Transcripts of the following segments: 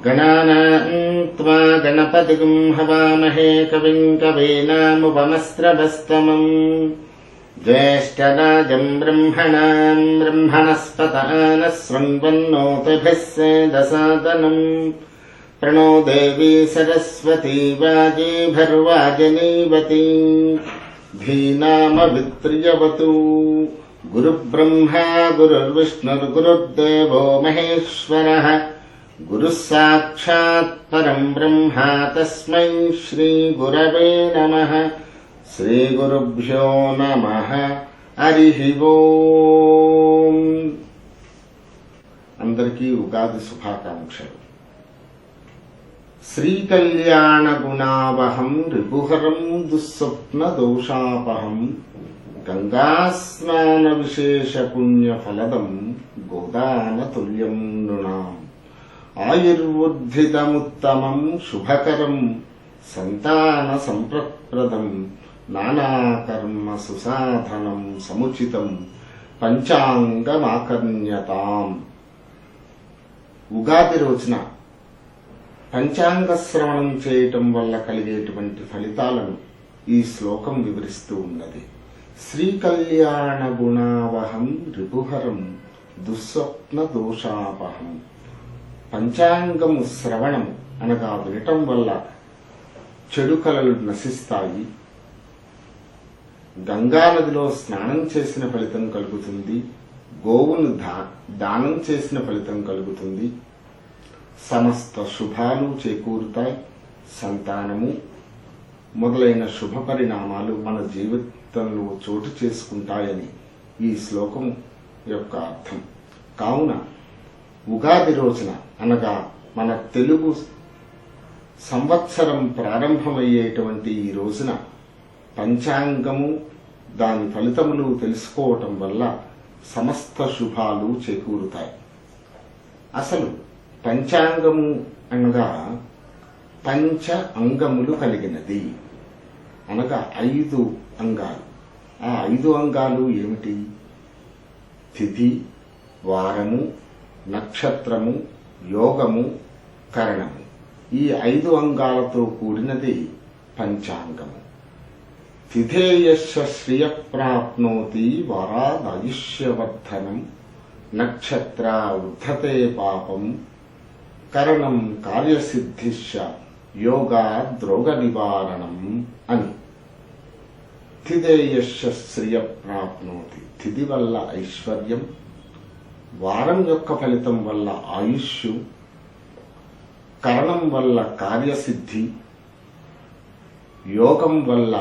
గణానాం త్వా గణపతిం హవామహే కవిం కవీనాముపమస్రవస్తమం జ్యేష్ఠరాజం బ్రహ్మణాం బ్రహ్మణస్పత నః శృణ్వన్నోతిభిः సేదసాదనం ప్రణో దేవీ సరస్వతీ వాజీభర్వాజనీవతీ ధీనామవిత్ర్యవతు గురుబ్రహ్మా గురుర్విష్ణుర్గురుర్దేవో మహేశ్వరః గురుః సాక్షాత్ పరం బ్రహ్మ తస్మై శ్రీ గురవే నమః. శ్రీ గురుభ్యో నమః. హరి ఓం. అందరికీ ఉగాది శుభాకాంక్షలు. శ్రీకళ్యాణ గుణావహం రిపుహరం దుస్వప్న దోషాపహం గంగాస్నాన విశేష పుణ్య ఫలదం గోదాన తుల్యం నృణాం ఆయుర్వర్ధితముత్తమం శుభకరం సంతాన సంప్రప్రదం నానాకర్మ సుసాధనం సముచితం పంచాంగమాకర్ణ్యతాం. ఉగాది రోజున పంచాంగ శ్రవణం చేయటం వల్ల కలిగేటువంటి ఫలితాలను ఈ శ్లోకం వివరిస్తూ ఉన్నది. శ్రీకళ్యాణ గుణావహం రిపుహరం దుస్వప్న దోషాపహం. పంచాంగము శ్రవణము అనగా వినటం వల్ల చెడు కలలు నశిస్తాయి. గంగానదిలో స్నానం చేసిన ఫలితం కలుగుతుంది. గోవును దానం చేసిన ఫలితం కలుగుతుంది. సమస్త శుభాలు చేకూరుతాయి. సంతానము మొదలైన శుభ పరిణామాలు మన జీవితంలో చోటు చేసుకుంటాయని ఈ శ్లోకం యొక్క అర్థం. కావున ఉగాది రోజున అనగా మన తెలుగు సంవత్సరం ప్రారంభమయ్యేటువంటి ఈ రోజున పంచాంగము దాని ఫలితములు తెలుసుకోవటం వల్ల సమస్త శుభాలు చేకూరుతాయి. అసలు పంచాంగము అనగా పంచ అంగములు కలిగినది అనగా 5 అంగాలు. ఆ 5 అంగాలు ఏమిటి? తిథి, వారము, నక్షత్రము, యోగము, కరణము. ఈ 5 అంగాలతో కూడినది పంచాంగము. తిథేయస్య శ్రియ ప్రాప్నోతి వారాదాయుష్యవర్ధనం నక్షత్రా వృద్ధతే పాపం కరణం కార్యసిద్ధిశ్చ యోగా ద్రోగ నివారణం అని. తిథేయస్య శ్రియ ప్రాప్నోతి. తిథి వల్ల ఐశ్వర్యం, వారం యొక్క ఫలితం వల్ల ఆయుష్, కరణం వల్ల కార్యసిద్ధి, యోగం వల్ల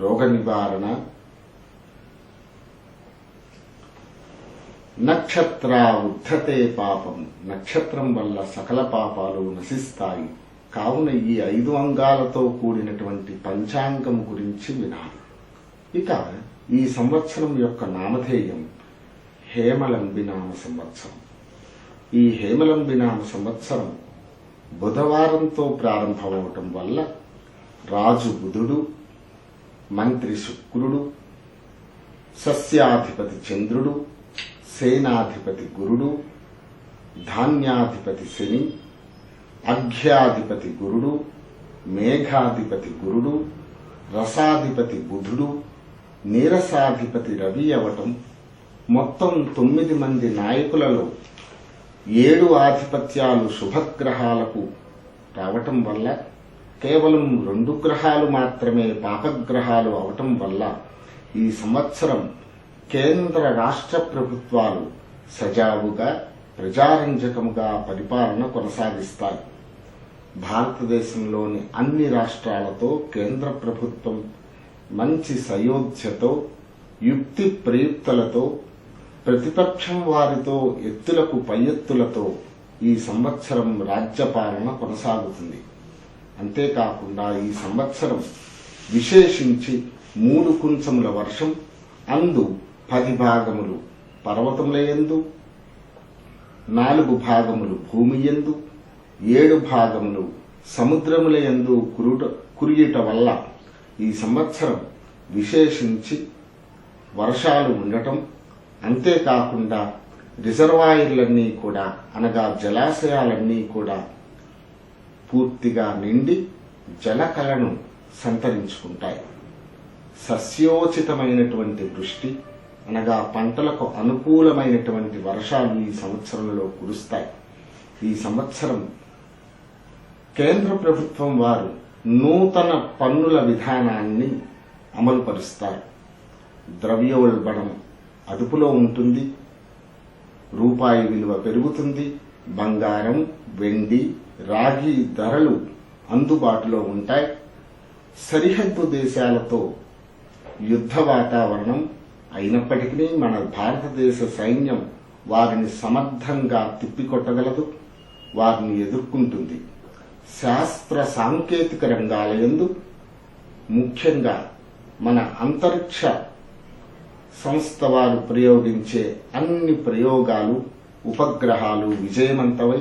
రోగ నివారణ, నక్షత్ర ఉద్ధతే పాపం. నక్షత్రం వల్ల సకల పాపాలు నశిస్తాయి. కావున ఈ 5 అంగాలతో కూడినటువంటి పంచాంగం గురించి వినాలి. ఇక ఈ సంవత్సరం యొక్క నామధేయం హేమలంబి నామ సంవత్సరం. ఈ హేమలంబి నామ సంవత్సరం బుధవారంతో ప్రారంభమవటం వల్ల రాజు బుధుడు, మంత్రి శుక్రుడు, సస్యాధిపతి చంద్రుడు, సేనాధిపతి గురుడు, ధాన్యాధిపతి శని, అర్ఘ్యాధిపతి గురుడు, మేఘాధిపతి గురుడు, రసాధిపతి బుధుడు, నీరసాధిపతి రవి అవటం, మొత్తం 9 మంది నాయకులలో 7 ఆధిపత్యాలు శుభగ్రహాలకు రావటం వల్ల కేవలం 2 గ్రహాలు మాత్రమే పాపగ్రహాలు అవటం వల్ల ఈ సంవత్సరం కేంద్ర రాష్ట్ర ప్రభుత్వాలు సజావుగా ప్రజారంజకముగా పరిపాలన కొనసాగిస్తాయి. భారతదేశంలోని అన్ని రాష్ట్రాలతో కేంద్ర ప్రభుత్వం మంచి సయోధ్యతో, యుక్తి ప్రయుక్తులతో, ప్రతిపక్షం వారితో ఎత్తులకు పై ఎత్తులతో ఈ సంవత్సరం రాజ్యపాలన కొనసాగుతుంది. అంతేకాకుండా ఈ సంవత్సరం విశేషించి 3 కుంచముల వర్షం, అందు 10 భాగములు పర్వతములయందు, 4 భాగములు భూమి యందు, 7 భాగములు సముద్రములయందు కురియుట వల్ల ఈ సంవత్సరం విశేషించి వర్షాలు ఉండటం, అంతేకాకుండా రిజర్వాయర్లన్నీ కూడా అనగా జలాశయాలన్నీ కూడా పూర్తిగా నిండి జలకళను సంతరించుకుంటాయి. సస్యోచితమైనటువంటి వృష్టి అనగా పంటలకు అనుకూలమైనటువంటి వర్షాలు ఈ సంవత్సరంలో కురుస్తాయి. ఈ సంవత్సరం కేంద్ర ప్రభుత్వం వారు నూతన పన్నుల విధానాన్ని అమలుపరుస్తారు. ద్రవ్యోల్బణం అదుపులో ఉంటుంది. రూపాయి విలువ పెరుగుతుంది. బంగారం, వెండి, రాగి ధరలు అందుబాటులో ఉంటాయి. సరిహద్దు దేశాలతో యుద్ధ వాతావరణం అయినప్పటికీ మన భారతదేశ సైన్యం వారిని సమర్థంగా తిప్పికొట్టగలదు, వారిని ఎదుర్కొంటుంది. శాస్త్ర సాంకేతిక రంగాలయందు ముఖ్యంగా మన అంతరిక్ష సంస్థ వారు ప్రయోగించే అన్ని ప్రయోగాలు, ఉపగ్రహాలు విజయవంతమై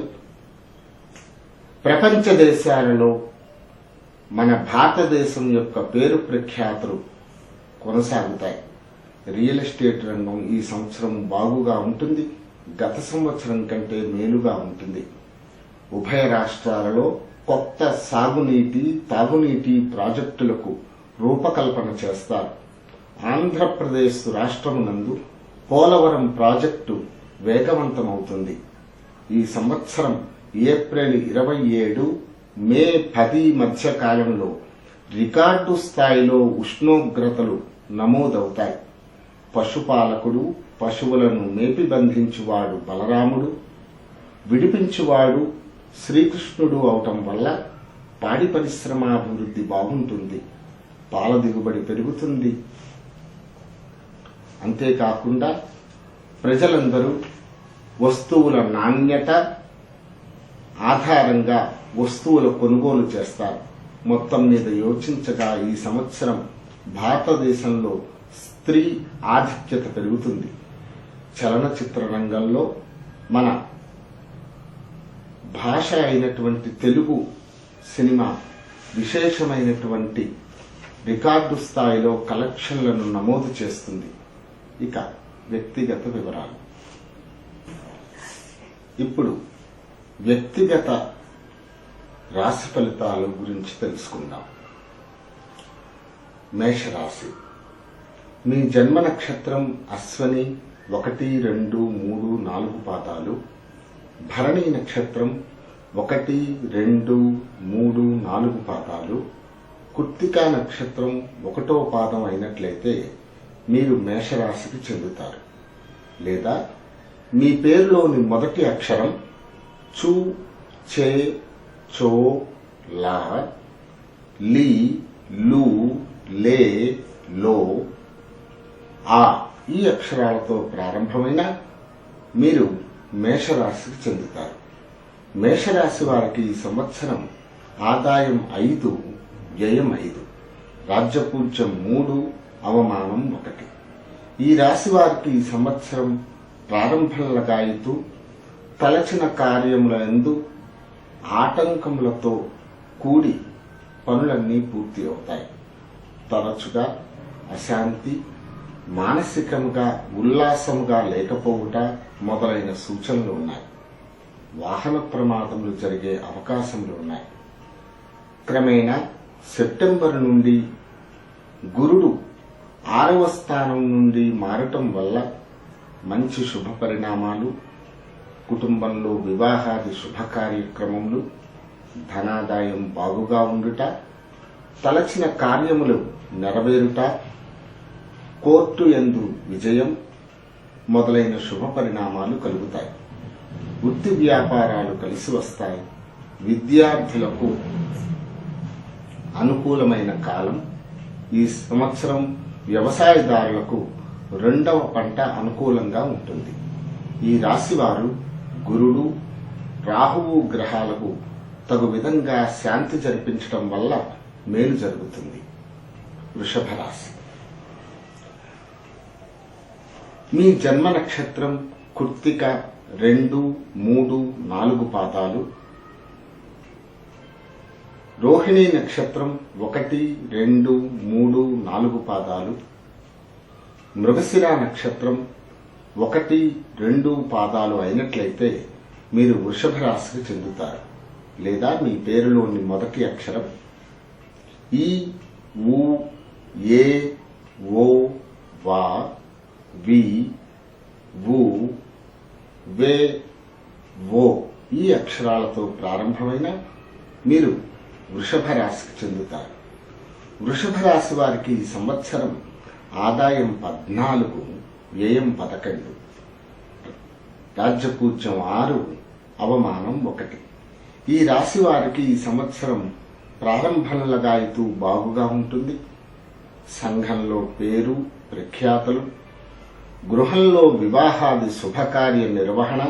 ప్రపంచ దేశాలలో మన భారతదేశం యొక్క పేరు ప్రఖ్యాతులు కొనసాగుతాయి. రియల్ ఎస్టేట్ రంగం ఈ సంవత్సరం బాగుగా ఉంటుంది. గత సంవత్సరం కంటే మేలుగా ఉంటుంది. ఉభయ రాష్ట్రాలలో కొత్త సాగునీటి, తాగునీటి ప్రాజెక్టులకు రూపకల్పన చేస్తారు. ఆంధ్రప్రదేశ్ రాష్ట్రమునందు పోలవరం ప్రాజెక్టు వేగవంతమవుతుంది. ఈ సంవత్సరం ఏప్రిల్ 27, మే 10 మధ్య కాలంలో రికార్డు స్థాయిలో ఉష్ణోగ్రతలు నమోదవుతాయి. పశుపాలకుడు, పశువులను మేపి బంధించువాడు బలరాముడు, విడిపించువాడు శ్రీకృష్ణుడు అవటం వల్ల పాడి పరిశ్రమాభివృద్ధి బాగుంటుంది. పాల దిగుబడి పెరుగుతుంది. అంతేకాకుండా ప్రజలందరూ వస్తువుల నాణ్యత ఆధారంగా వస్తువుల కొనుగోలు చేస్తారు. మొత్తం మీద యోచించగా ఈ సంవత్సరం భారతదేశంలో స్త్రీ ఆధిక్యత పెరుగుతుంది. చలనచిత్ర రంగంలో మన భాష అయినటువంటి తెలుగు సినిమా విశేషమైనటువంటి రికార్డు స్థాయిలో కలెక్షన్లను నమోదు చేస్తుంది. ఇక వ్యక్తిగత వివరాలు. ఇప్పుడు వ్యక్తిగత రాశి ఫలితాల గురించి తెలుసుకుందాం. మేషరాశి. మీ జన్మ నక్షత్రం అశ్వని 1, 2, 3, 4 పాదాలు, భరణి నక్షత్రం 1, 2, 3, 4 పాదాలు, కృత్తికా నక్షత్రం 1వ పాదం అయినట్లయితే మీరు మేషరాశికి చెందుతారు. లేదా మీ పేరులోని మొదటి అక్షరం చు, చే, చో, లా, లి, లు, లే, లో, ఆ ఈ అక్షరాలతో ప్రారంభమైన మీరు మేషరాశికి చెందుతారు. మేషరాశి వారికి ఈ సంవత్సరం ఆదాయం 5, వ్యయం 5, రాజ్యపూజ్యం 3, అవమానం 1. ఈ రాశి వారికి ఈ సంవత్సరం ప్రారంభంలగాయితూ తలచిన కార్యములందు ఆటంకములతో కూడి పనులన్నీ పూర్తి అవుతాయి. తరచుగా అశాంతి, మానసికంగా ఉల్లాసంగా లేకపోవుట మొదలైన సూచనలు ఉన్నాయి. వాహన ప్రమాదములు జరిగే అవకాశములు ఉన్నాయి. క్రమేణా సెప్టెంబర్ నుండి గురుడు 6వ స్థానం నుండి మారటం వల్ల మంచి శుభ పరిణామాలు, కుటుంబంలో వివాహాది శుభ కార్యక్రమములు, ధనాదాయం బాగుగా ఉండుట, తలచిన కార్యములు నెరవేరుట, కోర్టు యందు విజయం మొదలైన శుభ పరిణామాలు కలుగుతాయి. వృత్తి వ్యాపారాలు కలిసి వస్తాయి. విద్యార్థులకు అనుకూలమైన కాలం. ఈ సంవత్సరం వ్యవసాయదారులకు 2వ పంట అనుకూలంగా ఉంటుంది. ఈ రాశివారు గురుడు, రాహువు గ్రహాలకు తగు విధంగా శాంతి జరిపించడం వల్ల మేలు జరుగుతుంది. వృషభ రాశి. మీ జన్మ నక్షత్రం కృత్తిక 2, 3, 4 పాదాలు, రోహిణి నక్షత్రం 1, 2, 3, 4 పాదాలు, మృగశిర నక్షత్రం 1, 2 పాదాలు అయినట్లయితే మీరు వృషభ రాశికి చెందుతారు. లేదా మీ పేరులోని మొదటి అక్షరం ఈ, ఊ, ఏ, ఓ, వా, వి, వు, వే, ఓ ఈ అక్షరాలతో ప్రారంభమైన మీరు వృషభ రాశికి చెందుతారు. వృషభ రాశి వారికి ఈ సంవత్సరం ఆదాయం 14, వ్యయం 11, రాజ్యపూజ్యం 6, అవమానం 1. ఈ రాశి వారికి ఈ సంవత్సరం ప్రారంభంలగాయతూ బాగుగా ఉంటుంది. సంఘంలో పేరు ప్రఖ్యాతలు, గృహంలో వివాహాది శుభకార్య నిర్వహణ,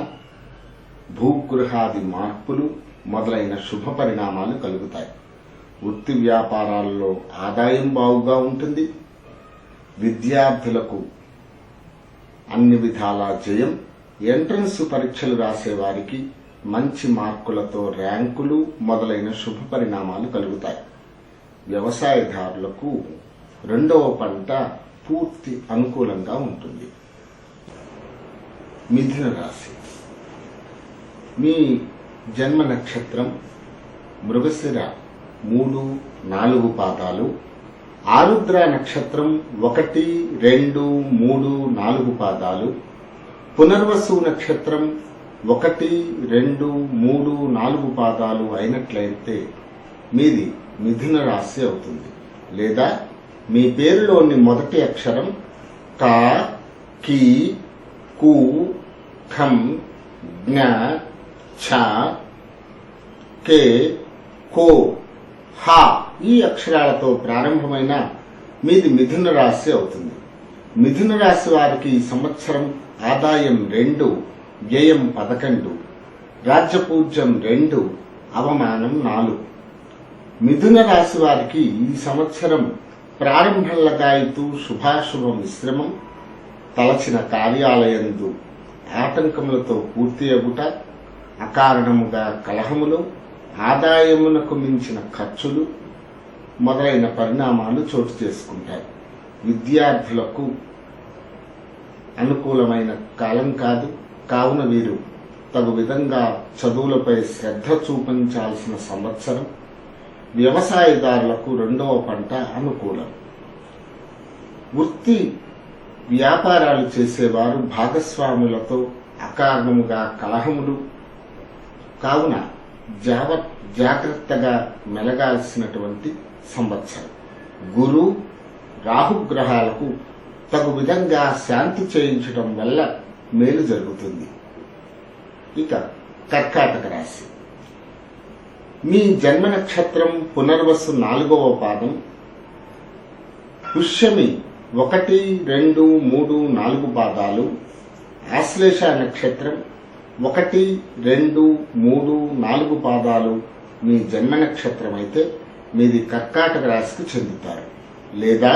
భూగృహాది మార్పులు మొదలైన శుభ పరిణామాలు కలుగుతాయి. వృత్తి వ్యాపారాల్లో ఆదాయం బాగుగా ఉంటుంది. విద్యార్థులకు అన్ని విధాలా జయం. ఎంట్రన్స్ పరీక్షలు రాసే వారికి మంచి మార్కులతో ర్యాంకులు మొదలైన శుభ పరిణామాలు కలుగుతాయి. వ్యవసాయదారులకు 2వ పంట పూర్తి అనుకూలంగా ఉంటుంది. మిథున రాశి. మీ జన్మ నక్షత్రం మృగశిర 3, 4 పాదాలు, ఆరుద్ర నక్షత్రం 1, 2, 3, 4 పాదాలు, పునర్వసు నక్షత్రం 1, 2, 3, 4 పాదాలు అయినట్లయితే మీది మిథున రాశి అవుతుంది. లేదా మీ పేరులోని మొదటి అక్షరం కా, కీ, కు, ఖం, జ్ఞ, ఛ, కే, కో, హ ఈ అక్షరాలతో ప్రారంభమైన మీది మిథున రాశి అవుతుంది. మిథున రాశి వారికి ఈ సంవత్సరం ఆదాయం 2, వ్యయం 11, రాజ్యపూజ్యం 2, అవమానం 4. మిథున రాశి వారికి ఈ సంవత్సరం ప్రారంభంలగాయతూ శుభాశుభ మిశ్రమం, తలచిన కార్యాలయందు ఆటంకములతో పూర్తి అగుట, అకారణముగా కలహములు, ఆదాయమునకు మించిన ఖర్చులు మొదలైన పరిణామాలు చోటు చేసుకుంటాయి. విద్యార్థులకు అనుకూలమైన కాలం కాదు. కావున వీరు తగు విధంగా చదువులపై శ్రద్ధ చూపించాల్సిన సంవత్సరం. వ్యవసాయదారులకు 2వ పంట అనుకూలం. వృత్తి వ్యాపారాలు చేసేవారు భాగస్వాములతో అకారణముగా కలహములు, కావున జాగ్రత్తగా మెలగాల్సినటువంటి సంవత్సరం. గురు, రాహుగ్రహాలకు తగు విధంగా శాంతి చేయించడం వల్ల మేలు జరుగుతుంది. ఇక కర్కాటక రాశి. మీ జన్మ నక్షత్రం పునర్వసు 4వ పాదం, పుష్యమి 1, 2, 3, 4 పాదాలు, ఆశ్లేష నక్షత్రం 1, 2, 3, 4 పాదాలు మీ జన్మ నక్షత్రం అయితే మీది కర్కాటక రాశికి చెందుతారు. లేదా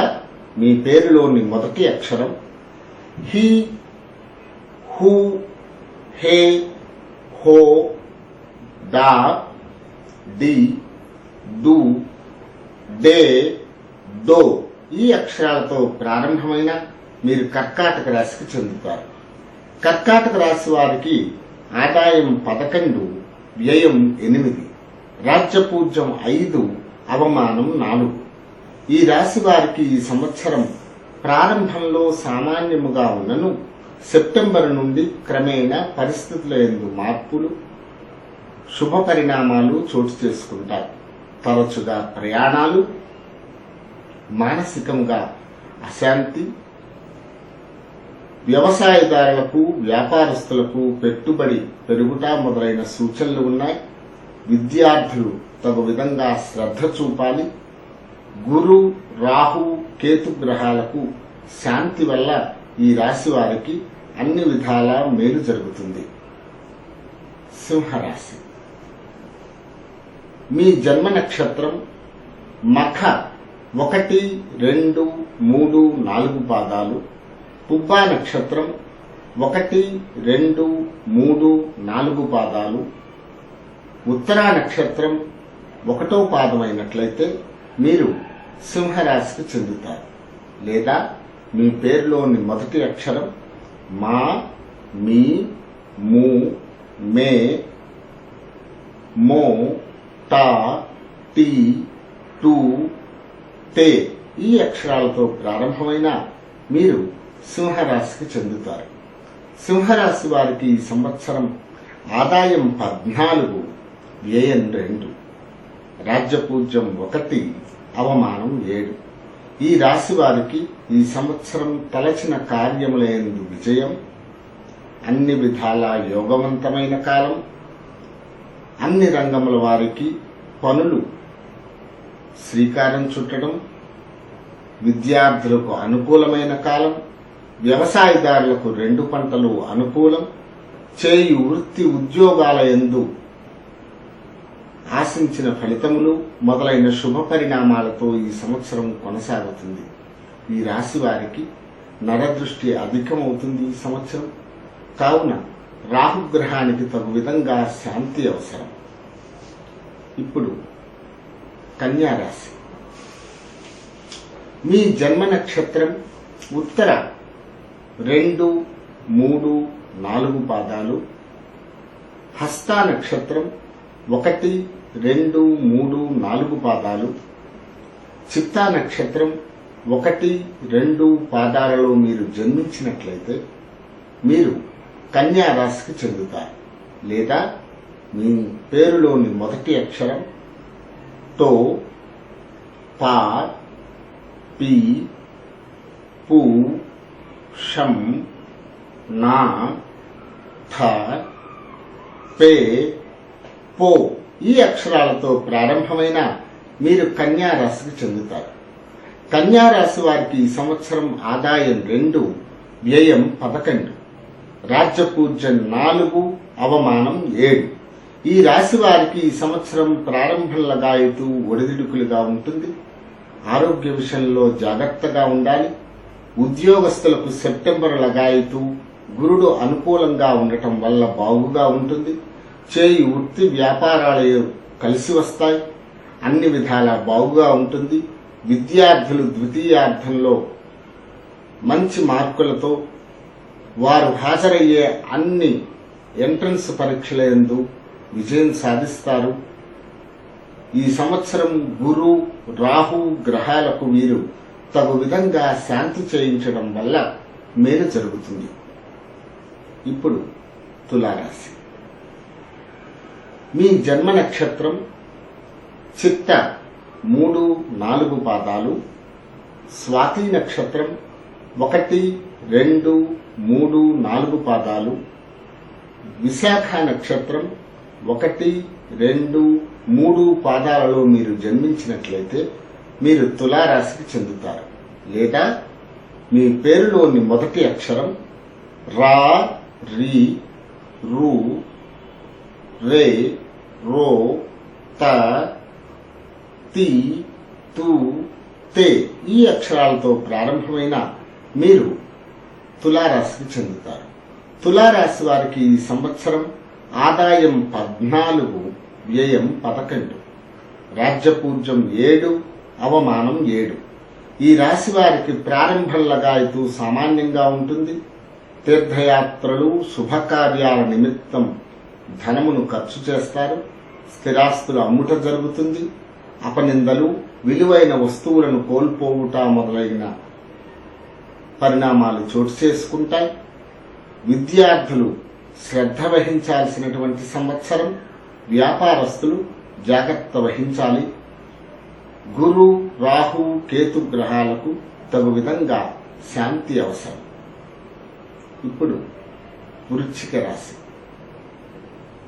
మీ పేరులోని మొదటి అక్షరం హి, హు, హే, హో, డా, డి, డు, డే, దో ఈ అక్షరాలతో ప్రారంభమైన మీరు కర్కాటక రాశికి చెందుతారు. కర్కాటక రాశి వారికి ఆదాయం 11, వ్యయం 8, రాజ్యపూజ్యం 5, అవమానం 4. ఈ రాశి వారికి ఈ సంవత్సరం ప్రారంభంలో సామాన్యముగా ఉన్నను సెప్టెంబర్ నుండి క్రమేణా పరిస్థితుల యందు మార్పులు, శుభ పరిణామాలు చోటు చేసుకుంటాయి. తరచుగా ప్రయాణాలు, మానసికంగా అశాంతి, వ్యవసాయదారులకు వ్యాపారస్తులకు పెట్టుబడి పెరుగుట మొదలైన సూచనలు ఉన్నాయి. విద్యార్థులు తగు విధంగా శ్రద్ధ చూపాలి. గురు, రాహు, కేతు గ్రహాలకు శాంతి వల్ల ఈ రాశి వారికి అన్ని విధాలా మేలు జరుగుతుంది. సింహరాశి. మీ జన్మ నక్షత్రం మఖ 1, 2, 3, 4 పాదాలు, పుబ్బా నక్షత్రం 1, 2, 3, 4 పాదాలు, ఉత్తరా నక్షత్రం 1వ పాదమైనట్లయితే మీరు సింహరాశికి చెందుతారు. లేదా మీ పేరులోని మొదటి అక్షరం మా, మీ, ము, మే, మో, టా, టీ, టూ, తే ఈ అక్షరాలతో ప్రారంభమైన మీరు సింహరాశికి చెందుతారు. సింహరాశి వారికి ఈ సంవత్సరం ఆదాయం 14, వ్యయం 2, రాజ్యపూజ్యం 1, అవమానం 7. ఈ రాశి వారికి ఈ సంవత్సరం తలచిన కార్యములందు విజయం, అన్ని విధాల యోగవంతమైన కాలం. అన్ని రంగముల వారికి పనులు శ్రీకారం చుట్టడం, విద్యార్థులకు అనుకూలమైన కాలం, వ్యవసాయదారులకు 2 పంటలు అనుకూలం, చేయు వృత్తి ఉద్యోగాల యందు ఆశించిన ఫలితములు మొదలైన శుభ పరిణామాలతో ఈ సంవత్సరం కొనసాగుతుంది. ఈ రాశి వారికి నరదృష్టి అధికమవుతుంది ఈ సంవత్సరం. కావున రాహుగ్రహానికి తగు విధంగా శాంతి అవసరం. ఇప్పుడు కన్యా రాశి. మీ జన్మ నక్షత్రం ఉత్తర 2, 3, 4 పాదాలు, హస్త నక్షత్రం 1, 2, 3, 4 పాదాలు, చిత్తా నక్షత్రం 1, 2 పాదాలలో మీరు జన్మించినట్లయితే మీరు కన్యా రాశికి చెందుతారు. లేదా మీ పేరులోని మొదటి అక్షరం తో, పా, పీ, పూ, షం, నా, థ, పే, పో ఈ అక్షరాలతో ప్రారంభమైన మీరు కన్యా రాశికి చెందుతారు. కన్యా రాశి వారికి ఈ సంవత్సరం ఆదాయం 2, వ్యయం 11, రాజ్యపూజ్యం 4, అవమానం 7. ఈ రాశి వారికి ఈ సంవత్సరం ప్రారంభం లగాయతూ ఒడిదుడుకులుగా ఉంటుంది. ఆరోగ్య విషయంలో జాగ్రత్తగా ఉండాలి. ఉద్యోగస్తులకు సెప్టెంబర్ లగాయతూ గురుడు అనుకూలంగా ఉండటం వల్ల బాగుగా ఉంటుంది. చేయి వృత్తి వ్యాపారాలు కలిసి వస్తాయి. అన్ని విధాలా బాగుగా ఉంటుంది. విద్యార్థులు ద్వితీయార్థంలో మంచి మార్కులతో వారు హాజరయ్యే అన్ని ఎంట్రన్స్ పరీక్షలందు విజయం సాధిస్తారు. ఈ సంవత్సరం గురు, రాహు గ్రహాలకు వీరు తగు విధంగా శాంతి చేయించడం వల్ల మేలు జరుగుతుంది. ఇప్పుడు తులారాశి. మీ జన్మ నక్షత్రం చిత్త 3, 4 పాదాలు, స్వాతి నక్షత్రం 1, 2, 3, 4 పాదాలు, విశాఖ నక్షత్రం 1, 2, 3 పాదాలలో మీరు జన్మించినట్లయితే మీరు తులారాశికి చెందుతారు. లేదా మీ పేరులోని మొదటి అక్షరం రా, రి, రు, రే, రో, త, తి, తు, తే ఈ అక్షరాలతో ప్రారంభమైన మీరు తులారాశికి చెందుతారు. తులారాశి వారికి ఈ సంవత్సరం ఆదాయం 14, వ్యయం 11, రాజ్యపూజ్యం 7, అవమానం 7. ఈ రాశి వారికి ప్రారంభం లగాయతూ సామాన్యంగా ఉంటుంది. తీర్థయాత్రలు, శుభకార్యాల నిమిత్తం ధనమును ఖర్చు చేస్తారు. స్థిరాస్తులు అమ్ముట జరుగుతుంది. అపనిందలు, విలువైన వస్తువులను కోల్పోవుట మొదలైన పరిణామాలు చోటు చేసుకుంటాయి. విద్యార్థులు శ్రద్ధ వహించాల్సినటువంటి సంవత్సరం. వ్యాపారస్తులు జాగ్రత్త వహించాలి. గురు, రాహు, కేతు గ్రహాలకు తగు విధంగా శాంతి అవసరం. ఇప్పుడు వృశ్చిక రాశి.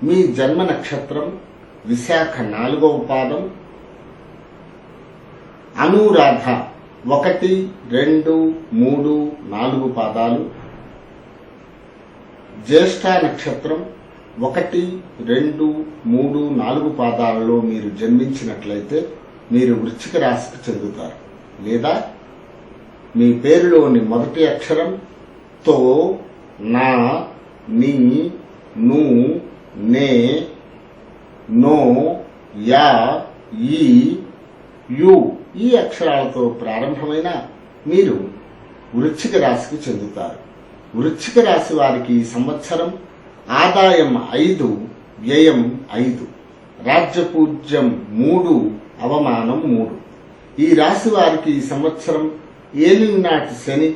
మీ జన్మ నక్షత్రం విశాఖ 4వ పాదం, అనురాధ 1, 2, 3, 4 పాదాలు, జ్యేష్ఠ నక్షత్రం 1, 2, 3, 4 పాదాలలో మీరు జన్మించినట్లయితే మీరు వృశ్చిక రాశికి చెందుతారు. లేదా మీ పేరులోని మొదటి అక్షరం తో, నా, నీ, ను, నే, నో, యా, ఈ, యు ఈ అక్షరాలతో ప్రారంభమైన మీరు వృశ్చిక రాశికి చెందుతారు. వృశ్చిక రాశి వారికి ఈ సంవత్సరం ఆదాయం 5, వ్యయం 5, రాజ్యపూజ్యం 3, అవమానం 3. ఈ రాశి వారికి ఈ సంవత్సరం ఏలినాటి శని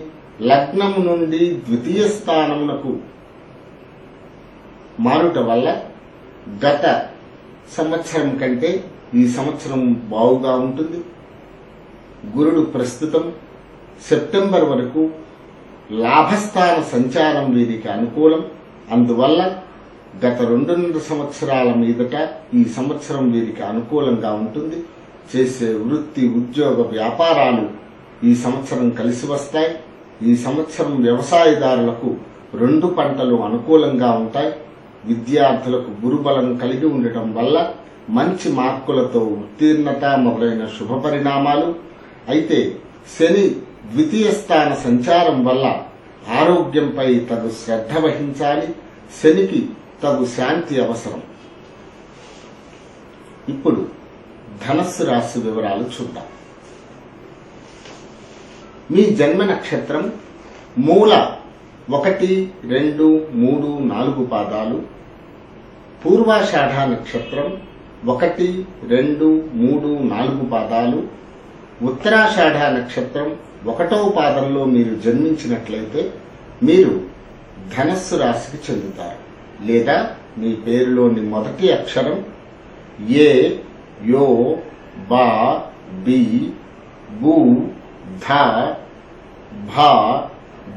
లగ్నం నుండి ద్వితీయ స్థానమునకు మారుట వల్ల గత సంవత్సరం కంటే ఈ సంవత్సరం బాగుగా ఉంటుంది. గురుడు ప్రస్తుతం సెప్టెంబర్ వరకు లాభస్థాన సంచారం వీరికి అనుకూలం. అందువల్ల గత 2.5 సంవత్సరాల మీదట ఈ సంవత్సరం వీరికి అనుకూలంగా ఉంటుంది. చేసే వృత్తి, ఉద్యోగ, వ్యాపారాలు ఈ సంవత్సరం కలిసి వస్తాయి. ఈ సంవత్సరం వ్యవసాయదారులకు 2 పంటలు అనుకూలంగా ఉంటాయి. విద్యార్థులకు గురుబలం కలిగి ఉండటం వల్ల మంచి మార్కులతో ఉత్తీర్ణత మొదలైన శుభ పరిణామాలు. అయితే శని ద్వితీయ స్థాన సంచారం వల్ల ఆరోగ్యంపై తగు శ్రద్ధ వహించాలి. శనికి తగు శాంతి అవసరం. ఇప్పుడు ధనస్సు రాశి వివరాలు చూద్దాం. మీ జన్మ నక్షత్రం మూల 1, 2, 3, 4 పాదాలు, పూర్వాషాఢ నక్షత్రం 1, 2, 3, 4 పాదాలు, ఉత్తరాషాఢ నక్షత్రం 1వ పాదంలో మీరు జన్మించినట్లయితే మీరు ధనస్సు రాశికి చెందుతారు. లేదా మీ పేరులోని మొదటి అక్షరం ఏ, యో, బా, బి, బు, ధ, భ,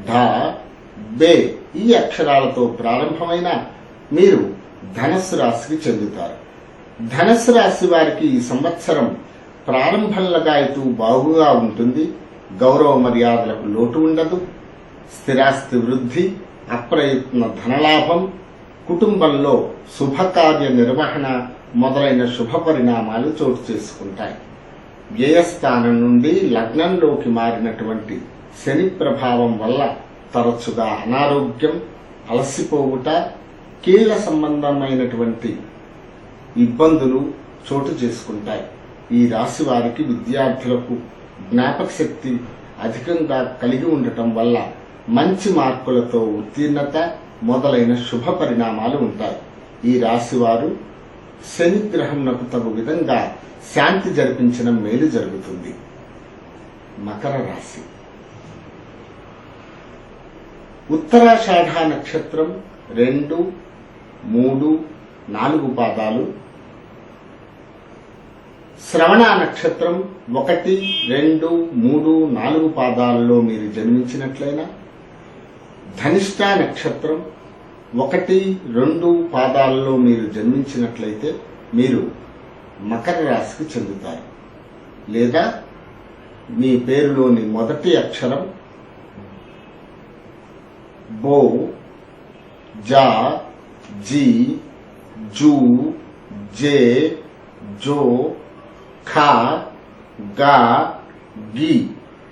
ఢ, బే ఈ అక్షరాలతో ప్రారంభమైన మీరు ధనస్సు రాశికి చెందుతారు. ధనస్సు రాశి వారికి ఈ సంవత్సరం ప్రారంభంలో అయితే బాగుగా ఉంటుంది. గౌరవ మర్యాదలకు లోటు ఉండదు. స్థిరాస్తి వృద్ధి, అప్రయత్న ధనలాభం, కుటుంబంలో శుభకార్య నిర్వహణ మొదలైన శుభ పరిణామాలు చోటు చేసుకుంటాయి. వ్యయస్థానం నుండి లగ్నంలోకి మారినటువంటి శని ప్రభావం వల్ల తరచుగా అనారోగ్యం, అలసిపోవుట, కీళ్ల సంబంధమైనటువంటి ఇబ్బందులు చోటు చేసుకుంటాయి. ఈ రాశి వారికి విద్యార్థులకు జ్ఞాపక శక్తి అధికంగా కలిగి ఉండటం వల్ల మంచి మార్కులతో ఉత్తీర్ణత మొదలైన శుభ పరిణామాలు ఉంటాయి. ఈ రాశి వారు శని గ్రహంకు తగు విధంగా శాంతి జరిపించిన మేలు జరుగుతుంది. మకర రాశి ఉత్తరాషాఢ నక్షత్రం 2, 3, 4 పాదాలు, శ్రవణ నక్షత్రం 1, 2, 3, 4 పాదాలలో మీరు జన్మించినట్లయినా, ధనిష్ట నక్షత్రం 1, 2 పాదాలలో మీరు జన్మించినట్లయితే మీరు మకర రాశికి చెందుతారు. లేదా మీ పేరులోని మొదటి అక్షరం బో, జా, జీ, జూ, జే, జో, ఖా, గా, గి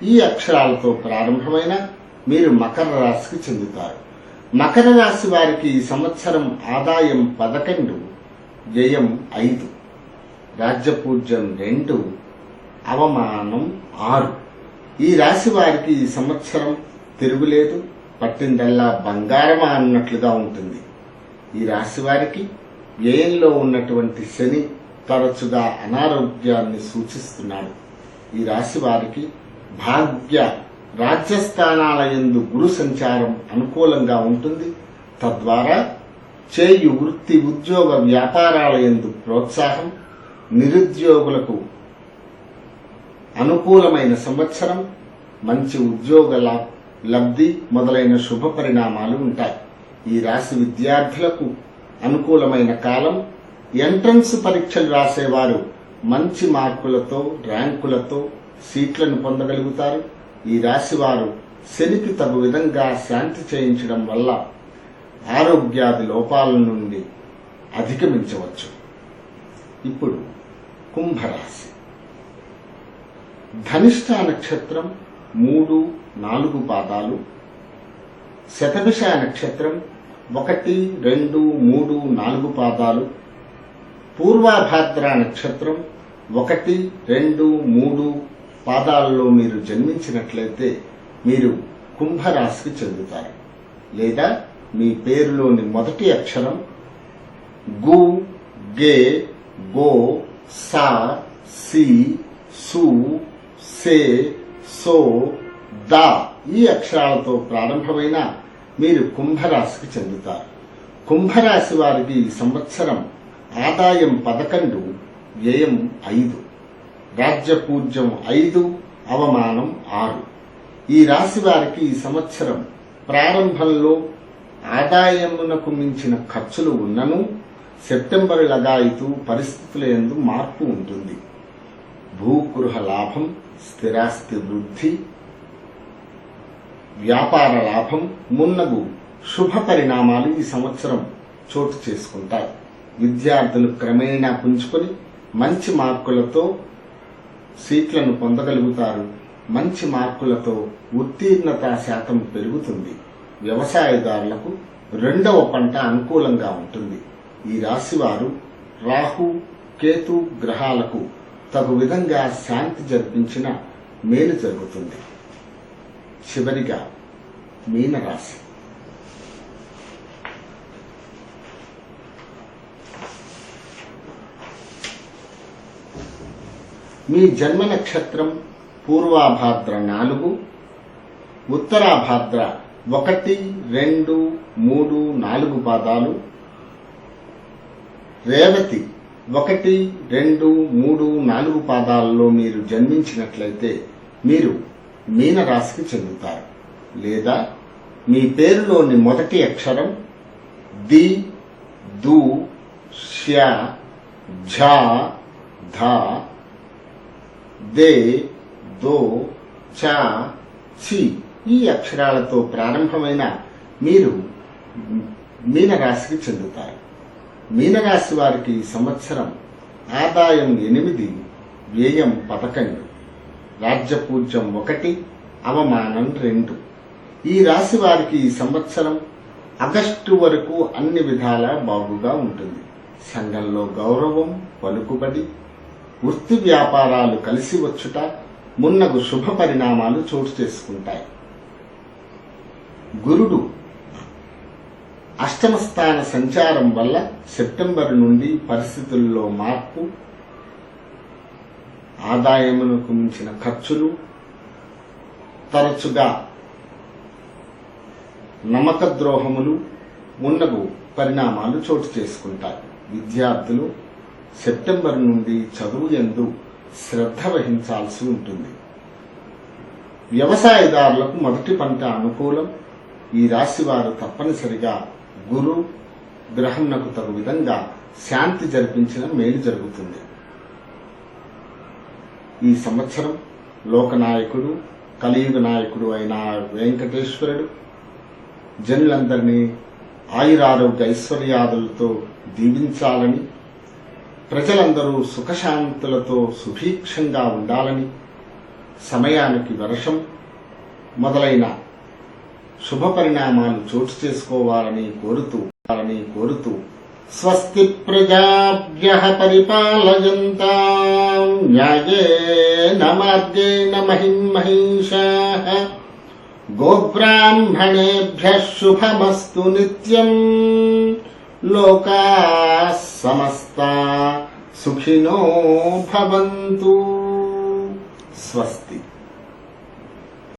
ఈ అక్షరాలతో ప్రారంభమైన మీరు మకర రాశికి చెందుతారు. మకర రాశి వారికి ఈ సంవత్సరం ఆదాయం 11, వ్యయం 5, రాజ్యపూజ్యం 2, అవమానం 6. ఈ రాశి వారికి ఈ సంవత్సరం తిరుగులేదు. పట్టిందల్లా బంగారమా అన్నట్లుగా ఉంటుంది. ఈ రాశి వారికి వ్యయంలో ఉన్నటువంటి శని తరచుగా అనారోగ్యాన్ని సూచిస్తున్నాడు. ఈ రాశి వారికి భాగ్య రాజ్యస్థానాల యందు గురు సంచారం అనుకూలంగా ఉంటుంది. తద్వారా చేయు వృత్తి, ఉద్యోగ, వ్యాపారాల యందు ప్రోత్సాహం, నిరుద్యోగులకు అనుకూలమైన సంవత్సరం, మంచి ఉద్యోగ లబ్ధి మొదలైన శుభ పరిణామాలు ఉంటాయి. ఈ రాశి విద్యార్థులకు అనుకూలమైన కాలం. ఎంట్రన్స్ పరీక్షలు రాసేవారు మంచి మార్కులతో, ర్యాంకులతో సీట్లను పొందగలుగుతారు. ఈ రాశి వారు శనికి తగు విధంగా శాంతి చేయించడం వల్ల ఆరోగ్యాది లోపాల నుండి అధిగమించవచ్చు. ఇప్పుడు కుంభరాశి ధనిష్ట నక్షత్రం 3, 4 పాదాలు, శతభిష నక్షత్రం 1, 2, 3, 4 పాదాలు, పూర్వాభాద్ర నక్షత్రం 1, 2, 3 పాదాలలో మీరు జన్మించినట్లయితే మీరు కుంభరాశికి చెందుతారు. లేదా మీ పేరులోని మొదటి అక్షరం గు, గే, గో, సా, సి, సు, సే, సో, దా ఈ అక్షరాలతో ప్రారంభమైన మీరు కుంభరాశికి చెందుతారు. కుంభరాశి వారికి ఈ సంవత్సరం ఆదాయం 11, వ్యయం 5, రాజ్యపూజ్యం 5, అవమానం 6. ఈ రాశి వారికి ఈ సంవత్సరం ప్రారంభంలో ఆదాయమునకు మించిన ఖర్చులు ఉన్నను సెప్టెంబర్ లగాయితూ పరిస్థితుల యందు మార్పు ఉంటుంది. భూగృహ లాభం, స్థిరాస్తి వృద్ధి, వ్యాపార లాభం మున్నగు శుభ పరిణామాలు ఈ సంవత్సరం చోటు చేసుకుంటాయి. విద్యార్థులు క్రమేణా పుంజుకొని మంచి మార్కులతో సీట్లను పొందగలుగుతారు. మంచి మార్కులతో ఉత్తీర్ణతా శాతం పెరుగుతుంది. వ్యవసాయదారులకు 2వ పంట అనుకూలంగా ఉంటుంది. ఈ రాశివారు రాహు, కేతు గ్రహాలకు తగు విధంగా శాంతి జరిపించిన మేలు జరుగుతుంది. చివరిగా మీనరాశి. మీ జన్మ నక్షత్రం పూర్వాభాద్ర 4, ఉత్తరాభాద్ర 1, 2, 3, 4 పాదాలు, రేవతి 1, 2, 3, 4 పాదాలలో మీరు జన్మించినట్లయితే మీరు మీనరాశికి చెందుతారు. లేదా మీ పేరులోని మొదటి అక్షరం ది, దు, ష, ఝ, ధ, దే, దో, చ, చి ఈ అక్షరాలతో ప్రారంభమైన మీరు మీనరాశికి చెందుతారు. మీనరాశి వారికి ఈ సంవత్సరం ఆదాయం 8, వ్యయం 11, రాజ్యపూజ్యం 1, అవమానం 2. ఈ రాశి వారికి ఈ సంవత్సరం ఆగస్టు వరకు అన్ని విధాలా బాగుగా ఉంటుంది. సంఘంలో గౌరవం, పలుకుబడి, వృత్తి వ్యాపారాలు కలిసి వచ్చుట మున్నగు శుభ పరిణామాలు చోటు చేసుకుంటాయి. గురుడు అష్టమ స్థాన సంచారం వల్ల సెప్టెంబర్ నుండి పరిస్థితుల్లో మార్పు, ఆదాయమునకు మించిన ఖర్చులు, తరచుగా నమ్మక ద్రోహములు మున్నగు పరిణామాలు చోటు చేసుకుంటాయి. విద్యార్థులు సెప్టెంబర్ నుండి చదువు యందు శ్రద్ధ వహించాల్సి ఉంటుంది. వ్యవసాయదారులకు మొదటి పంట అనుకూలం. ఈ రాశి వారు తప్పనిసరిగా గురు గ్రహంనకు తగు విధంగా శాంతి జరిపించిన మేలు జరుగుతుంది. ఈ సంవత్సరం లోకనాయకుడు, కలియుగ నాయకుడు అయిన వెంకటేశ్వరుడు జనులందరినీ ఆయురారోగ్య ఐశ్వర్యాదులతో దీవించాలని, ప్రజలందరూ సుఖశాంతులతో సుభిక్షంగా ఉండాలని, సమయానికి వర్షం మొదలైన శుభ పరిణామాలు చోటు చేసుకోవాలని కోరుతూ స్వస్తి ప్రజాభ్యః పరిపాలయంతాం న్యాయేన మార్గేణ మహిం మహిషాః గోబ్రాహ్మణేభ్యః శుభమస్తు నిత్యం లోకాః సమస్తాః సుఖినో భవంతు. స్వస్తి.